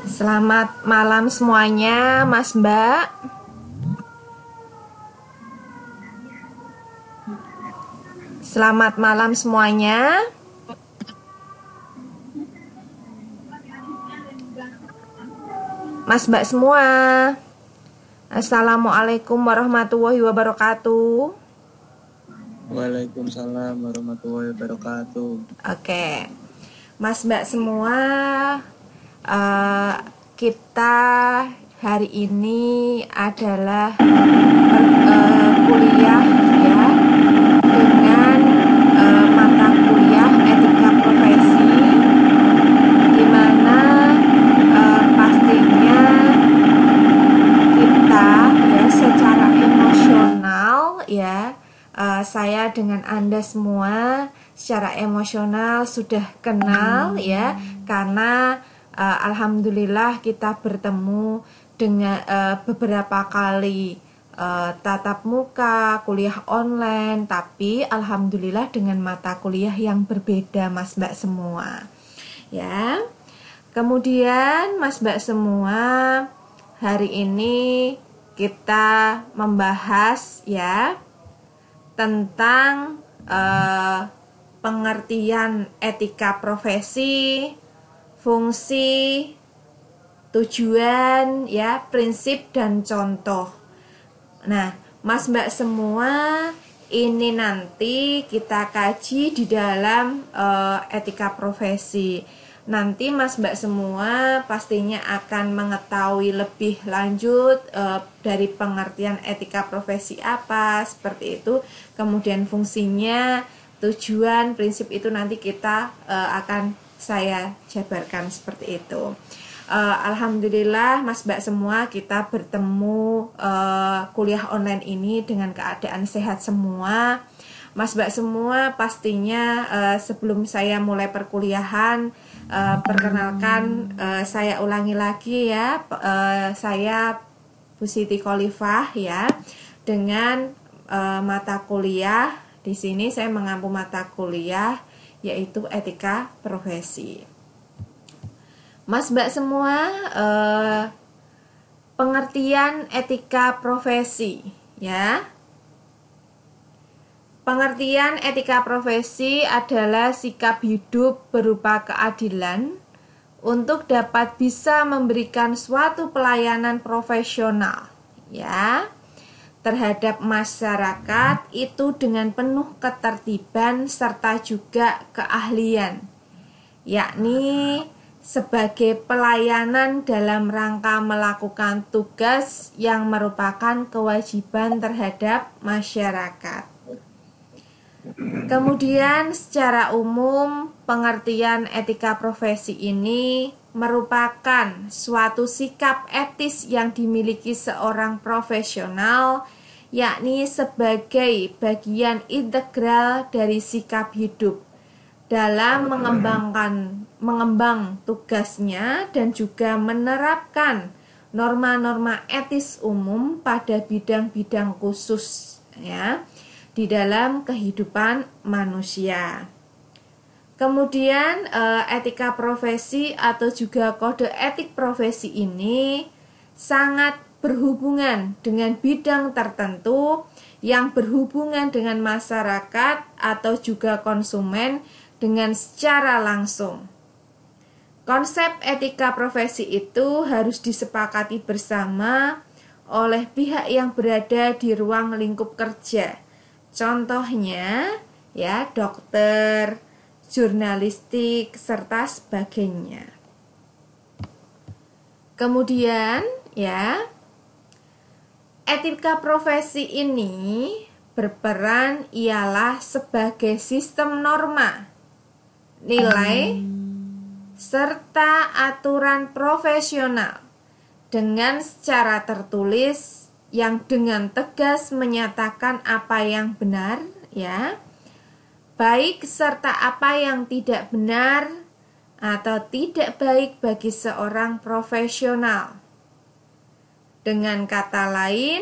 Selamat malam semuanya, Mas Mbak. Selamat malam semuanya. Mas Mbak semua. Assalamualaikum warahmatullahi wabarakatuh. Waalaikumsalam warahmatullahi wabarakatuh. Oke, Mas Mbak semua, kita hari ini adalah kuliah ya, dengan mata kuliah etika profesi, di mana pastinya kita ya secara emosional ya, saya dengan Anda semua secara emosional sudah kenal ya, karena alhamdulillah kita bertemu dengan beberapa kali tatap muka, kuliah online, tapi alhamdulillah dengan mata kuliah yang berbeda, Mas Mbak semua ya. Kemudian Mas Mbak semua, hari ini kita membahas ya tentang pengertian etika profesi, fungsi, tujuan ya, prinsip dan contoh. Nah, Mas Mbak semua, ini nanti kita kaji di dalam etika profesi. Nanti Mas Mbak semua pastinya akan mengetahui lebih lanjut dari pengertian etika profesi apa, seperti itu. Kemudian fungsinya, tujuan, prinsip itu nanti kita akan saya jabarkan seperti itu. Alhamdulillah Mas Mbak semua, kita bertemu kuliah online ini dengan keadaan sehat semua. Mas Mbak semua, pastinya sebelum saya mulai perkuliahan, perkenalkan, saya ulangi lagi ya, saya Bu Siti Khalifah ya, dengan mata kuliah. Di sini saya mengampu mata kuliah yaitu etika profesi. Mas Mbak semua, pengertian etika profesi ya. Pengertian etika profesi adalah sikap hidup berupa keadilan untuk dapat bisa memberikan suatu pelayanan profesional ya terhadap masyarakat itu dengan penuh ketertiban serta juga keahlian, yakni sebagai pelayanan dalam rangka melakukan tugas yang merupakan kewajiban terhadap masyarakat. Kemudian secara umum pengertian etika profesi ini merupakan suatu sikap etis yang dimiliki seorang profesional, yakni sebagai bagian integral dari sikap hidup dalam mengembang tugasnya dan juga menerapkan norma-norma etis umum pada bidang-bidang khusus ya di dalam kehidupan manusia. Kemudian etika profesi atau juga kode etik profesi ini sangat berhubungan dengan bidang tertentu yang berhubungan dengan masyarakat atau juga konsumen dengan secara langsung. Konsep etika profesi itu harus disepakati bersama oleh pihak yang berada di ruang lingkup kerja. Contohnya ya dokter, jurnalistik, serta sebagainya. Kemudian ya, etika profesi ini berperan ialah sebagai sistem norma, nilai, serta aturan profesional dengan secara tertulis yang dengan tegas menyatakan apa yang benar ya, baik serta apa yang tidak benar atau tidak baik bagi seorang profesional. Dengan kata lain,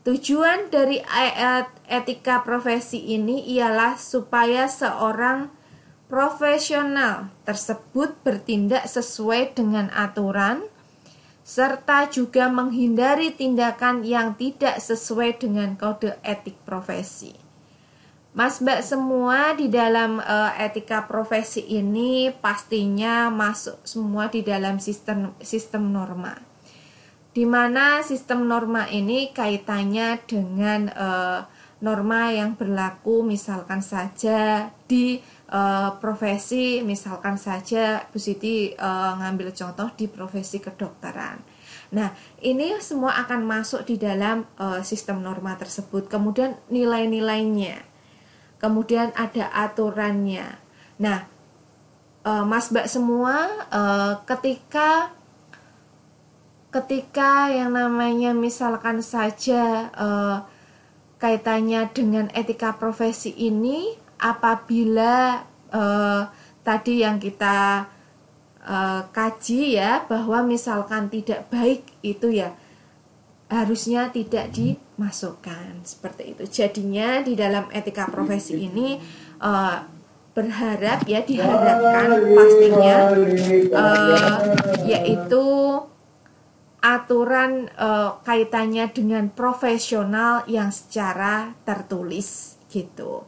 tujuan dari etika profesi ini ialah supaya seorang profesional tersebut bertindak sesuai dengan aturan, serta juga menghindari tindakan yang tidak sesuai dengan kode etik profesi. Mas Mbak semua di dalam etika profesi ini pastinya masuk semua di dalam sistem norma. Di mana sistem norma ini kaitannya dengan norma yang berlaku misalkan saja di profesi, misalkan saja Bu Siti ngambil contoh di profesi kedokteran. Nah, ini semua akan masuk di dalam sistem norma tersebut. Kemudian nilai-nilainya, kemudian ada aturannya. Nah, Mas Mbak semua, ketika yang namanya misalkan saja kaitannya dengan etika profesi ini, apabila tadi yang kita kaji ya, bahwa misalkan tidak baik itu ya harusnya tidak dimasukkan seperti itu. Jadinya di dalam etika profesi ini diharapkan pastinya yaitu aturan kaitannya dengan profesional yang secara tertulis gitu.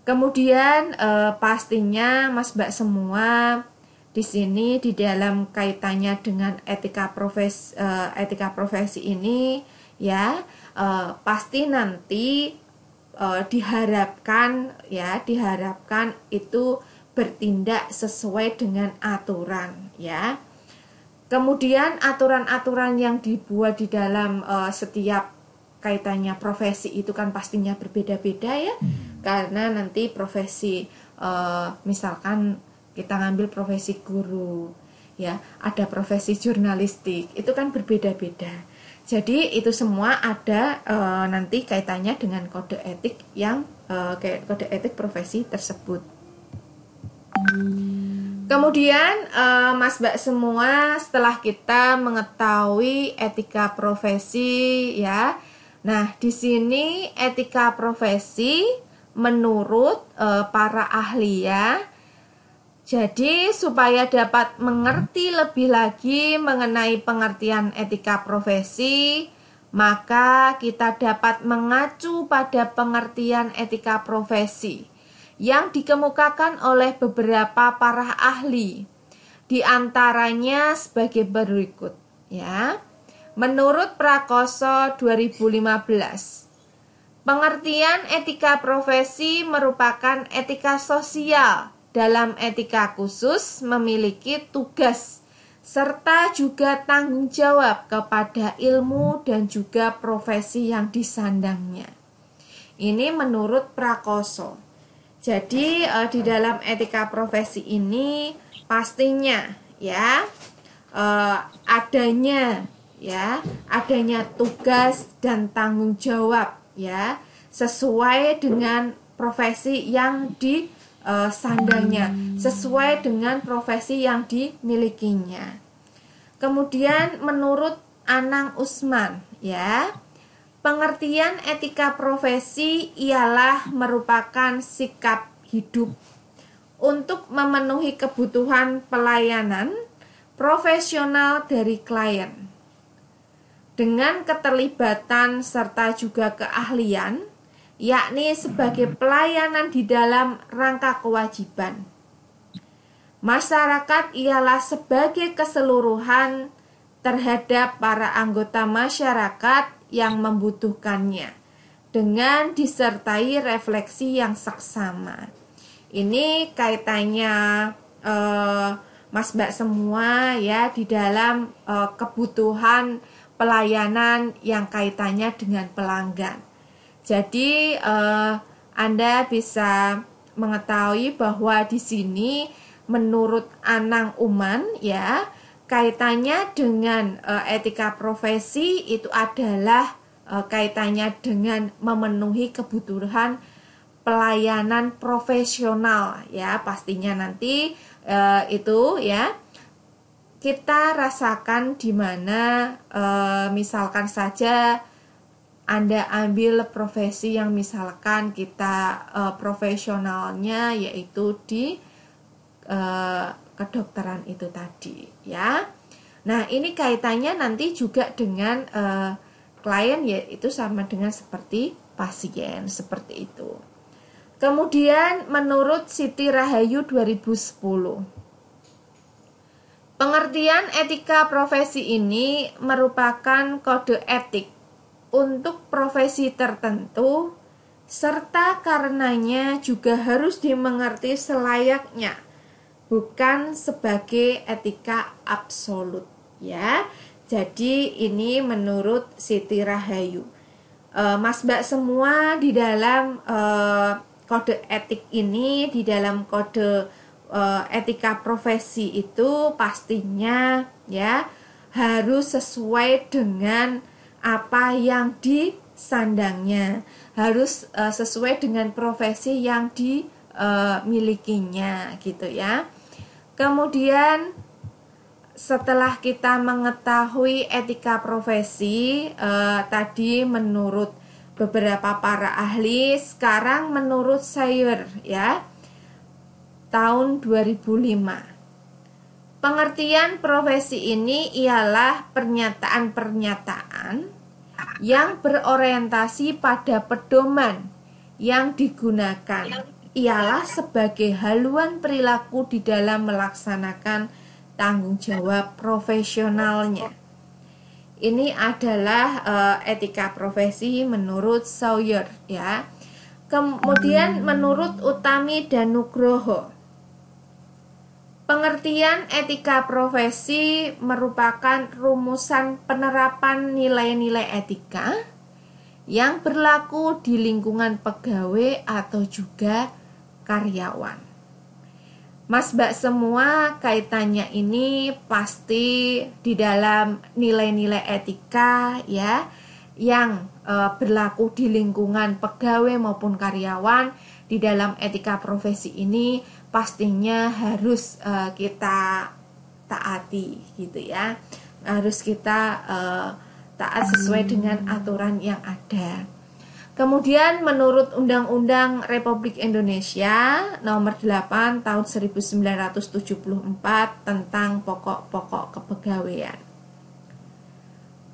Kemudian pastinya Mas Mbak semua di sini di dalam kaitannya dengan etika profesi ini ya pasti nanti diharapkan itu bertindak sesuai dengan aturan ya. Kemudian aturan-aturan yang dibuat di dalam setiap kaitannya profesi itu kan pastinya berbeda-beda ya, karena nanti profesi misalkan kita ngambil profesi guru ya, ada profesi jurnalistik, itu kan berbeda-beda. Jadi itu semua ada nanti kaitannya dengan kode etik yang kode etik profesi tersebut. Kemudian Mas Mbak semua, setelah kita mengetahui etika profesi ya, nah di sini etika profesi menurut para ahli ya. Jadi supaya dapat mengerti lebih lagi mengenai pengertian etika profesi, maka kita dapat mengacu pada pengertian etika profesi yang dikemukakan oleh beberapa para ahli. Di antaranya sebagai berikut ya. Menurut Prakoso 2015, pengertian etika profesi merupakan etika sosial. Dalam etika khusus memiliki tugas serta juga tanggung jawab kepada ilmu dan juga profesi yang disandangnya. Ini menurut Prakoso. Jadi di dalam etika profesi ini pastinya ya adanya tugas dan tanggung jawab ya sesuai dengan profesi yang disandangnya, sesuai dengan profesi yang dimilikinya. Kemudian menurut Anang Usman ya, pengertian etika profesi ialah merupakan sikap hidup untuk memenuhi kebutuhan pelayanan profesional dari klien dengan keterlibatan serta juga keahlian, yakni sebagai pelayanan di dalam rangka kewajiban. Masyarakat ialah sebagai keseluruhan terhadap para anggota masyarakat yang membutuhkannya dengan disertai refleksi yang seksama. Ini kaitannya Mas Mbak semua ya di dalam kebutuhan pelayanan yang kaitannya dengan pelanggan. Jadi Anda bisa mengetahui bahwa di sini menurut Anang Uman ya, kaitannya dengan etika profesi itu adalah kaitannya dengan memenuhi kebutuhan pelayanan profesional ya, pastinya nanti itu ya kita rasakan di mana misalkan saja Anda ambil profesi yang misalkan kita profesionalnya yaitu di kedokteran itu tadi ya. Nah, ini kaitannya nanti juga dengan klien, yaitu sama dengan seperti pasien, seperti itu. Kemudian menurut Siti Rahayu 2010, pengertian etika profesi ini merupakan kode etik untuk profesi tertentu, serta karenanya juga harus dimengerti selayaknya, bukan sebagai etika absolut ya. Jadi ini menurut Siti Rahayu. Mas Mbak semua di dalam kode etik ini, di dalam kode etika profesi itu pastinya ya harus sesuai dengan apa yang disandangnya, harus sesuai dengan profesi yang dimilikinya gitu ya. Kemudian setelah kita mengetahui etika profesi tadi menurut beberapa para ahli, sekarang menurut Sayer ya, tahun 2005. Pengertian profesi ini ialah pernyataan-pernyataan yang berorientasi pada pedoman yang digunakan ialah sebagai haluan perilaku di dalam melaksanakan tanggung jawab profesionalnya. Ini adalah etika profesi menurut Sawyer ya. Kemudian menurut Utami dan Nugroho, pengertian etika profesi merupakan rumusan penerapan nilai-nilai etika yang berlaku di lingkungan pegawai atau juga karyawan. Mas Mbak semua, kaitannya ini pasti di dalam nilai-nilai etika ya yang berlaku di lingkungan pegawai maupun karyawan. Di dalam etika profesi ini pastinya harus kita taati gitu ya. Harus kita taat sesuai dengan aturan yang ada. Kemudian menurut Undang-Undang Republik Indonesia nomor 8 tahun 1974 tentang pokok-pokok kepegawaian.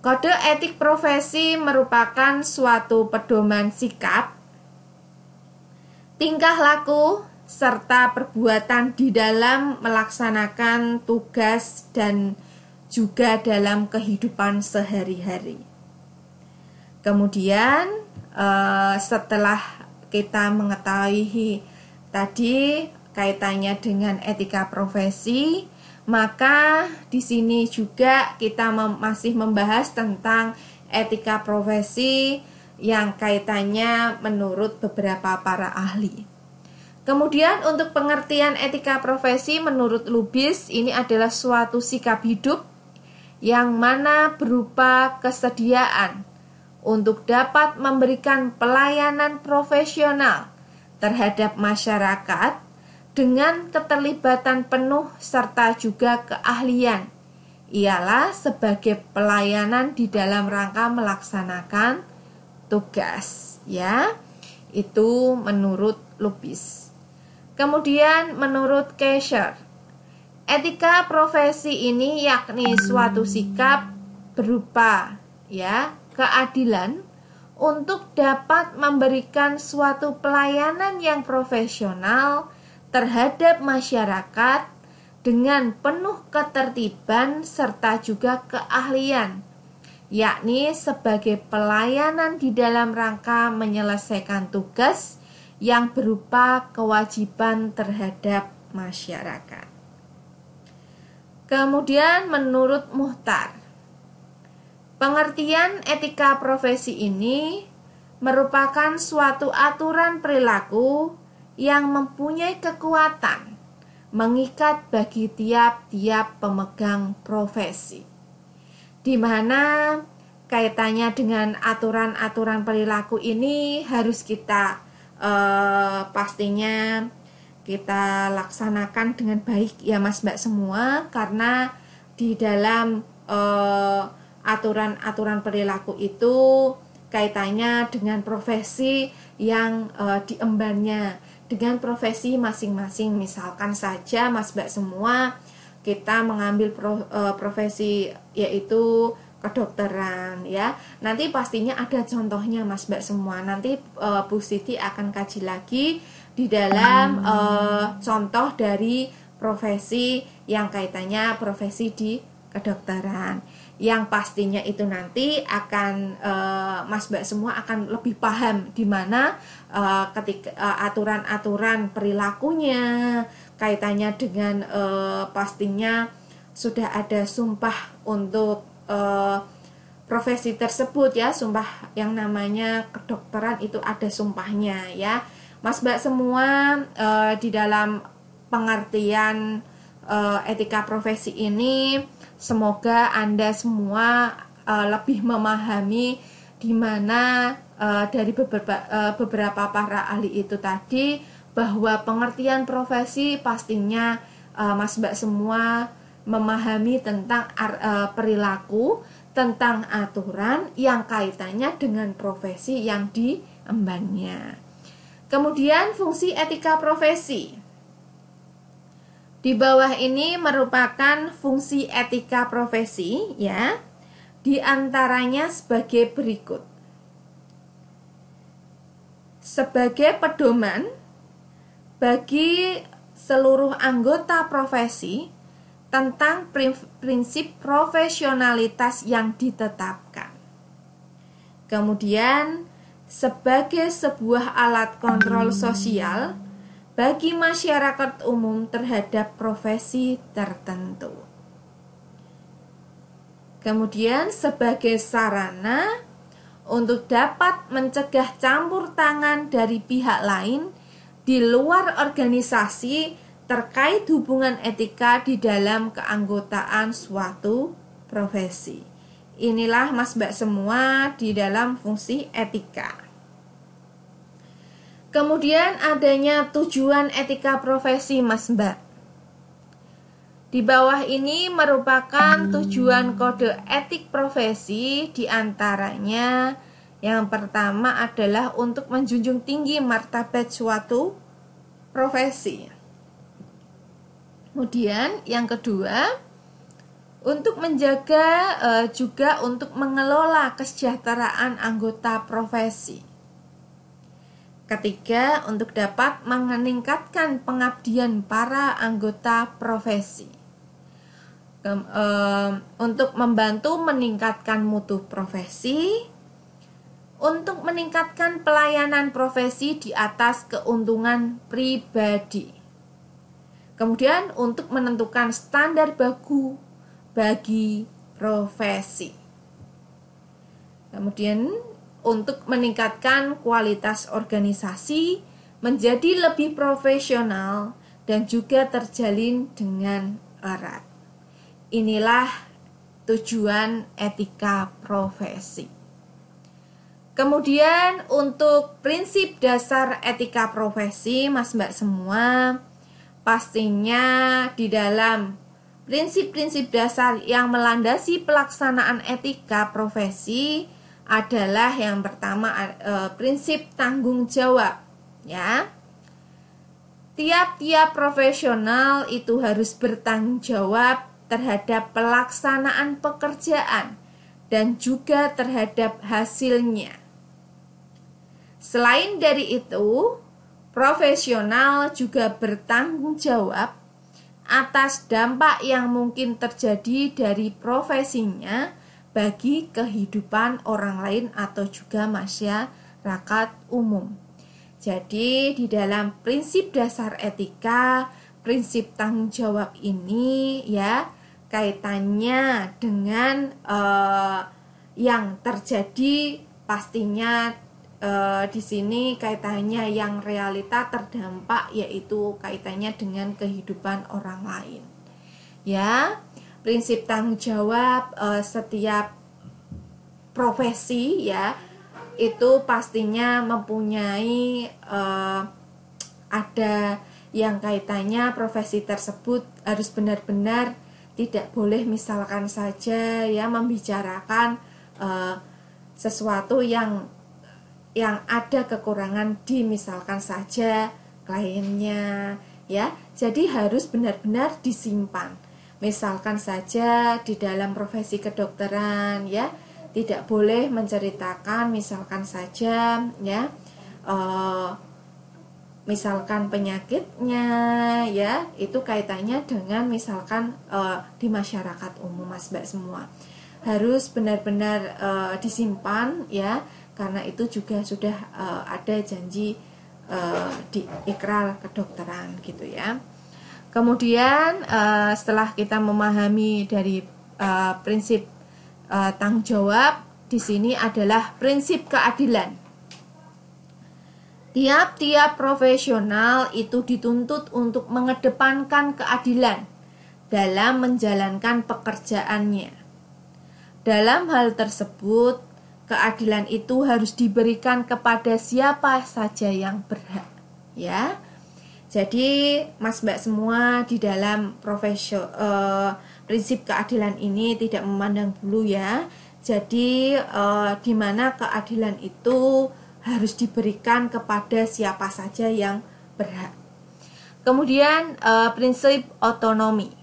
Kode etik profesi merupakan suatu pedoman sikap, tingkah laku, serta perbuatan di dalam melaksanakan tugas dan juga dalam kehidupan sehari-hari. Kemudian setelah kita mengetahui tadi kaitannya dengan etika profesi, maka di sini juga kita masih membahas tentang etika profesi yang kaitannya menurut beberapa para ahli. Kemudian untuk pengertian etika profesi menurut Lubis, ini adalah suatu sikap hidup yang mana berupa kesediaan untuk dapat memberikan pelayanan profesional terhadap masyarakat dengan keterlibatan penuh serta juga keahlian, ialah sebagai pelayanan di dalam rangka melaksanakan tugas ya. Itu menurut Lubis. Kemudian menurut Kaiser, etika profesi ini yakni suatu sikap berupa ya keadilan untuk dapat memberikan suatu pelayanan yang profesional terhadap masyarakat dengan penuh ketertiban serta juga keahlian, yakni sebagai pelayanan di dalam rangka menyelesaikan tugas yang berupa kewajiban terhadap masyarakat. Kemudian menurut Muhtar, pengertian etika profesi ini merupakan suatu aturan perilaku yang mempunyai kekuatan mengikat bagi tiap-tiap pemegang profesi, di mana kaitannya dengan aturan-aturan perilaku ini harus kita pastinya kita laksanakan dengan baik ya Mas Mbak semua, karena di dalam aturan-aturan perilaku itu kaitannya dengan profesi yang diembannya, dengan profesi masing-masing. Misalkan saja Mas Mbak semua kita mengambil profesi yaitu kedokteran ya. Nanti pastinya ada contohnya Mas Mbak semua. Nanti Bu Siti akan kaji lagi di dalam contoh dari profesi yang kaitannya profesi di kedokteran. Yang pastinya itu nanti akan Mas Mbak semua akan lebih paham di mana ketika aturan-aturan perilakunya, kaitannya dengan pastinya sudah ada sumpah untuk profesi tersebut ya, sumpah yang namanya kedokteran itu ada sumpahnya ya. Mas Mbak semua di dalam pengertian etika profesi ini, semoga Anda semua lebih memahami di mana dari beberapa para ahli itu tadi, bahwa pengertian profesi pastinya Mas Mbak semua memahami tentang perilaku, tentang aturan yang kaitannya dengan profesi yang diembannya. Kemudian fungsi etika profesi. Di bawah ini merupakan fungsi etika profesi ya. Di antaranya sebagai berikut. Sebagai pedoman bagi seluruh anggota profesi tentang prinsip profesionalitas yang ditetapkan. Kemudian sebagai sebuah alat kontrol sosial bagi masyarakat umum terhadap profesi tertentu. Kemudian sebagai sarana untuk dapat mencegah campur tangan dari pihak lain di luar organisasi terkait hubungan etika di dalam keanggotaan suatu profesi. Inilah Mas Mbak semua di dalam fungsi etika. Kemudian adanya tujuan etika profesi Mas Mbak. Di bawah ini merupakan tujuan kode etik profesi, diantaranya yang pertama adalah untuk menjunjung tinggi martabat suatu profesi. Kemudian yang kedua, untuk menjaga juga untuk mengelola kesejahteraan anggota profesi. Ketiga, untuk dapat meningkatkan pengabdian para anggota profesi. Untuk membantu meningkatkan mutu profesi, untuk meningkatkan pelayanan profesi di atas keuntungan pribadi. Kemudian untuk menentukan standar baku bagi profesi. Kemudian untuk meningkatkan kualitas organisasi menjadi lebih profesional dan juga terjalin dengan erat. Inilah tujuan etika profesi. Kemudian untuk prinsip dasar etika profesi Mas Mbak semua, pastinya di dalam prinsip-prinsip dasar yang melandasi pelaksanaan etika profesi adalah yang pertama prinsip tanggung jawab ya. Tiap-tiap profesional itu harus bertanggung jawab terhadap pelaksanaan pekerjaan dan juga terhadap hasilnya. Selain dari itu, profesional juga bertanggung jawab atas dampak yang mungkin terjadi dari profesinya bagi kehidupan orang lain atau juga masyarakat umum. Jadi di dalam prinsip dasar etika, prinsip tanggung jawab ini ya kaitannya dengan yang terjadi pastinya di sini kaitannya yang realita terdampak, yaitu kaitannya dengan kehidupan orang lain. Ya. Prinsip tanggung jawab setiap profesi ya itu pastinya mempunyai ada yang kaitannya profesi tersebut harus benar-benar tidak boleh misalkan saja ya membicarakan sesuatu yang ada kekurangan di misalkan saja kliennya ya. Jadi harus benar-benar disimpan. Misalkan saja di dalam profesi kedokteran ya, tidak boleh menceritakan misalkan saja ya misalkan penyakitnya ya, itu kaitannya dengan misalkan di masyarakat umum Mas Mbak semua. Harus benar-benar disimpan ya, karena itu juga sudah ada janji di ikrar kedokteran gitu ya. Kemudian setelah kita memahami dari prinsip tanggung jawab, di sini adalah prinsip keadilan. Tiap-tiap profesional itu dituntut untuk mengedepankan keadilan dalam menjalankan pekerjaannya. Dalam hal tersebut, keadilan itu harus diberikan kepada siapa saja yang berhak ya. Jadi Mas Mbak semua di dalam prinsip keadilan ini tidak memandang bulu ya. Jadi di mana keadilan itu harus diberikan kepada siapa saja yang berhak. Kemudian prinsip otonomi.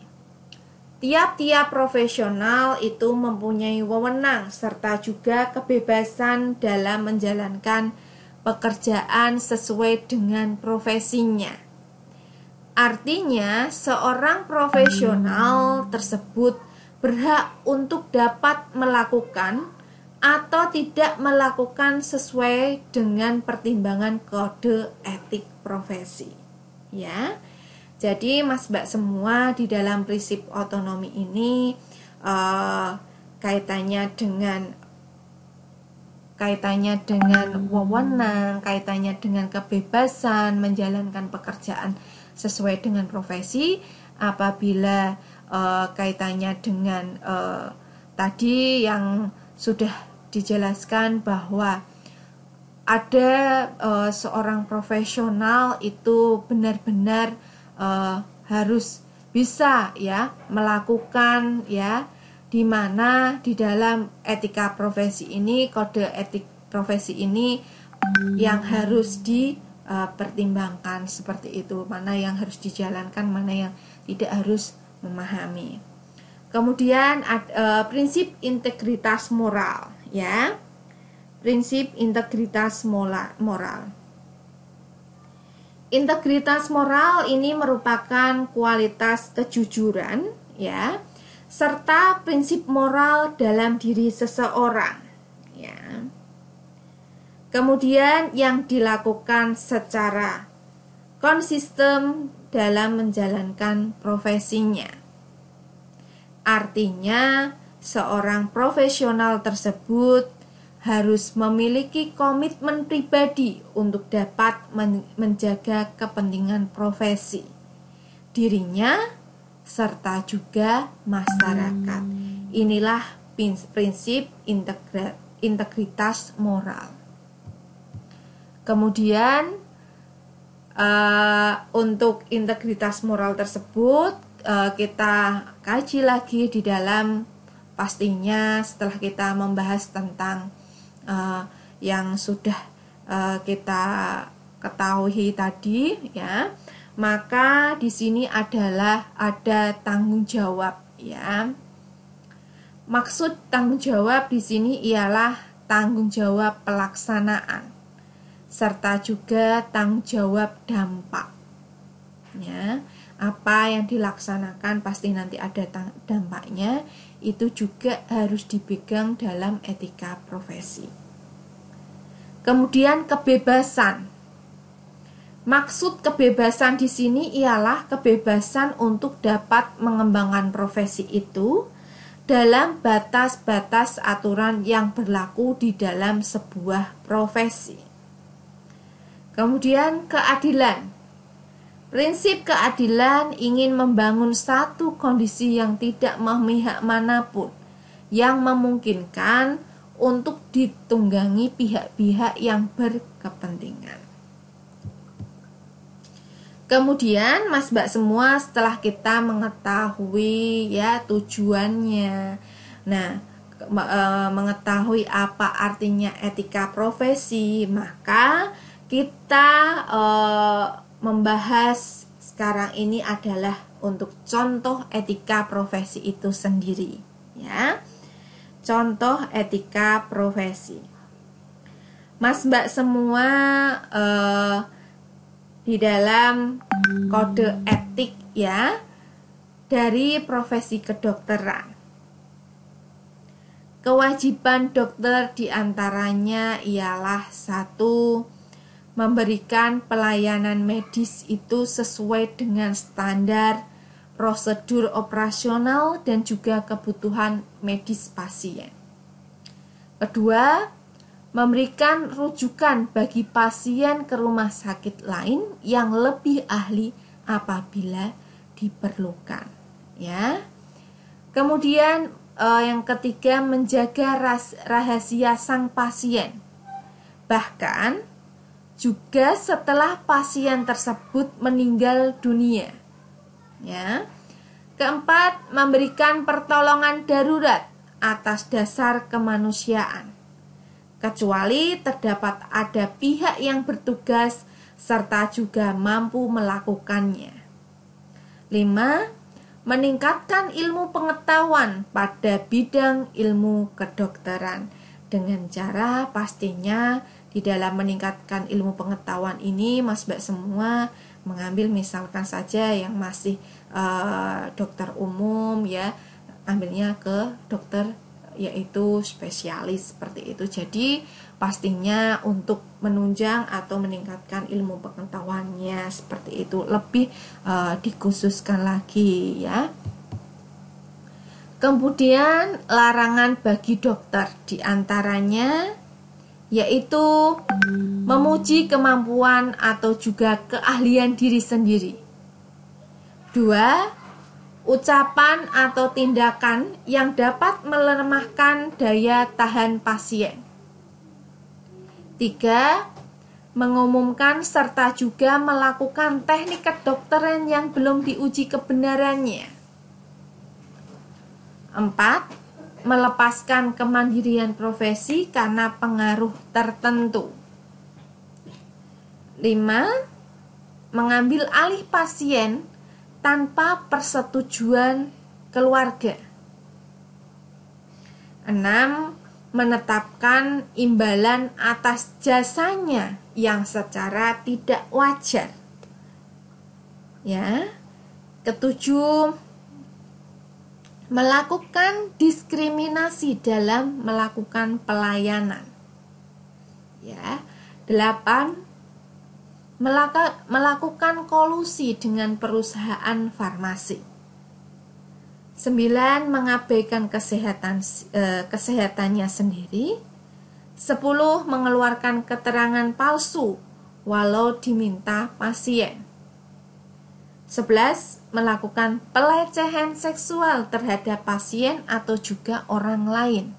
Tiap-tiap profesional itu mempunyai wewenang serta juga kebebasan dalam menjalankan pekerjaan sesuai dengan profesinya. Artinya, seorang profesional tersebut berhak untuk dapat melakukan atau tidak melakukan sesuai dengan pertimbangan kode etik profesi. Ya. Jadi Mas Mbak semua di dalam prinsip otonomi ini kaitannya dengan wewenang, kaitannya dengan kebebasan menjalankan pekerjaan sesuai dengan profesi. Apabila kaitannya dengan tadi yang sudah dijelaskan bahwa ada seorang profesional itu benar-benar harus bisa ya melakukan ya, di mana di dalam etika profesi ini, kode etik profesi ini yang harus dipertimbangkan seperti itu, mana yang harus dijalankan, mana yang tidak, harus memahami. Kemudian prinsip integritas moral ya. Prinsip integritas moral. Integritas moral ini merupakan kualitas kejujuran ya, serta prinsip moral dalam diri seseorang ya. Kemudian yang dilakukan secara konsisten dalam menjalankan profesinya. Artinya, seorang profesional tersebut harus memiliki komitmen pribadi untuk dapat menjaga kepentingan profesi dirinya serta juga masyarakat. Inilah prinsip integritas moral. Kemudian untuk integritas moral tersebut kita kaji lagi di dalam, pastinya setelah kita membahas tentang yang sudah kita ketahui tadi ya, maka di sini adalah ada tanggung jawab ya. Maksud tanggung jawab di sini ialah tanggung jawab pelaksanaan serta juga tanggung jawab dampak ya. Apa yang dilaksanakan pasti nanti ada dampaknya, itu juga harus dipegang dalam etika profesi. Kemudian kebebasan. Maksud kebebasan di sini ialah kebebasan untuk dapat mengembangkan profesi itu dalam batas-batas aturan yang berlaku di dalam sebuah profesi. Kemudian keadilan. Prinsip keadilan ingin membangun satu kondisi yang tidak memihak manapun, yang memungkinkan untuk ditunggangi pihak-pihak yang berkepentingan. Kemudian Mas Mbak semua, setelah kita mengetahui ya tujuannya, nah mengetahui apa artinya etika profesi, maka kita membahas sekarang ini adalah untuk contoh etika profesi itu sendiri, ya. Contoh etika profesi. Mas Mbak semua di dalam kode etik, ya, dari profesi kedokteran. Kewajiban dokter diantaranya ialah 1. Memberikan pelayanan medis itu sesuai dengan standar, prosedur operasional, dan juga kebutuhan medis pasien. Kedua, memberikan rujukan bagi pasien ke rumah sakit lain yang lebih ahli apabila diperlukan, ya. Kemudian yang ketiga, menjaga rahasia sang pasien, bahkan juga setelah pasien tersebut meninggal dunia, ya. Keempat, memberikan pertolongan darurat atas dasar kemanusiaan, kecuali terdapat ada pihak yang bertugas serta juga mampu melakukannya. 5. Meningkatkan ilmu pengetahuan pada bidang ilmu kedokteran dengan cara pastinya di dalam meningkatkan ilmu pengetahuan ini, Mas Mbak semua mengambil misalkan saja yang masih dokter umum, ya, ambilnya ke dokter yaitu spesialis seperti itu. Jadi pastinya untuk menunjang atau meningkatkan ilmu pengetahuannya seperti itu, lebih dikhususkan lagi, ya. Kemudian larangan bagi dokter diantaranya yaitu memuji kemampuan atau juga keahlian diri sendiri. 2. Ucapan atau tindakan yang dapat melemahkan daya tahan pasien. 3. Mengumumkan serta juga melakukan teknik kedokteran yang belum diuji kebenarannya. 4. Melepaskan kemandirian profesi karena pengaruh tertentu. 5. Mengambil alih pasien tanpa persetujuan keluarga. 6. Menetapkan imbalan atas jasanya yang secara tidak wajar, ya. 7. Melakukan diskriminasi dalam melakukan pelayanan, ya. 8. Melakukan kolusi dengan perusahaan farmasi. 9. Mengabaikan kesehatannya sendiri. 10. Mengeluarkan keterangan palsu walau diminta pasien. 11. Melakukan pelecehan seksual terhadap pasien atau juga orang lain.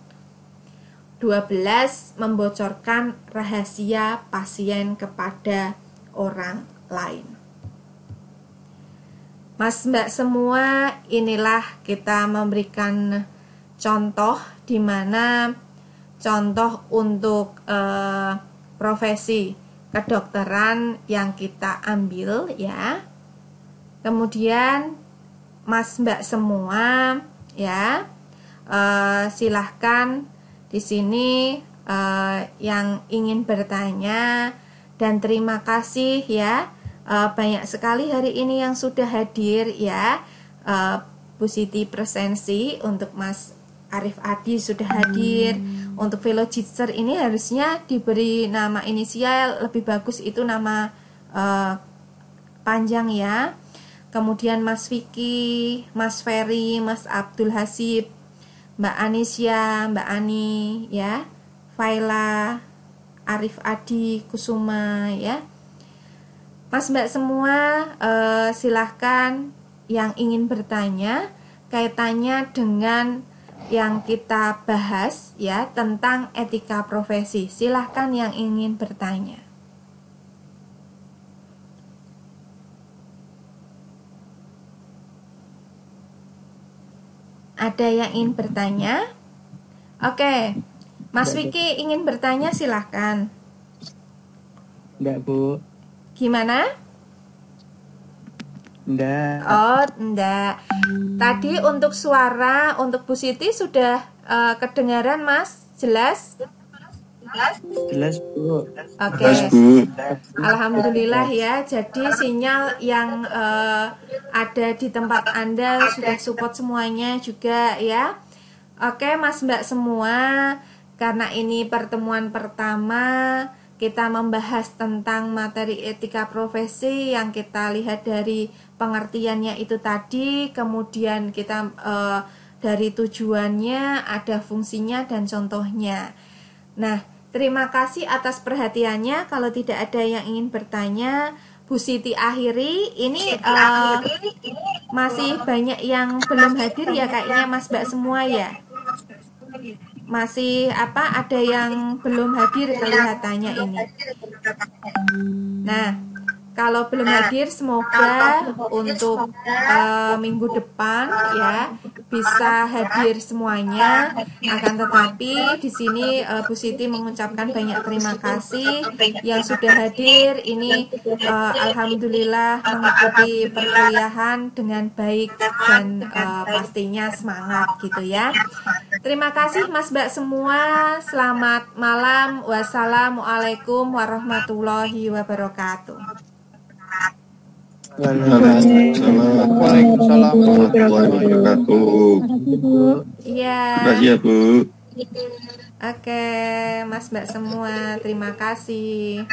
12. Membocorkan rahasia pasien kepada orang lain. Mas Mbak semua, inilah kita memberikan contoh di mana contoh untuk profesi kedokteran yang kita ambil, ya. Kemudian Mas Mbak semua, ya, silahkan di sini yang ingin bertanya. Dan terima kasih, ya, banyak sekali hari ini yang sudah hadir, ya. Bu Siti Presensi, untuk Mas Arif Adi sudah hadir. Untuk Velocitzer ini harusnya diberi nama inisial, lebih bagus itu nama panjang, ya. Kemudian Mas Vicky, Mas Ferry, Mas Abdul Hasib, Mbak Anisya, Mbak Ani, ya, Faila, Arif Adi Kusuma, ya. Mas Mbak semua, silahkan yang ingin bertanya kaitannya dengan yang kita bahas, ya, tentang etika profesi. Silahkan yang ingin bertanya. Ada yang ingin bertanya? Oke, Mas Vicky ingin bertanya silahkan. Enggak, Bu. Gimana? Enggak. Oh, enggak. Tadi untuk suara untuk Bu Siti sudah kedengaran, Mas? Jelas? Jelas, Bu. Oke. Alhamdulillah ya. Jadi sinyal yang ada di tempat Anda sudah support semuanya juga ya. Oke, Mas Mbak semua, karena ini pertemuan pertama, kita membahas tentang materi etika profesi yang kita lihat dari pengertiannya itu tadi, kemudian kita dari tujuannya, ada fungsinya dan contohnya. Nah, terima kasih atas perhatiannya. Kalau tidak ada yang ingin bertanya, Bu Siti akhiri. Ini masih banyak yang belum hadir ya kayaknya Mas Mbak semua ya. Masih ada yang belum hadir kelihatannya ini. Nah, kalau belum hadir semoga untuk minggu depan ya bisa hadir semuanya. Akan tetapi di sini Bu Siti mengucapkan banyak terima kasih yang sudah hadir. Ini alhamdulillah mengikuti perkuliahan dengan baik dan pastinya semangat gitu ya. Terima kasih Mas Mbak semua. Selamat malam. Wassalamualaikum warahmatullahi wabarakatuh. Waalaikumsalam warahmatullahi wabarakatuh. Iya. Terima kasih ya, Bu. Oke, Mas Mbak semua, terima kasih.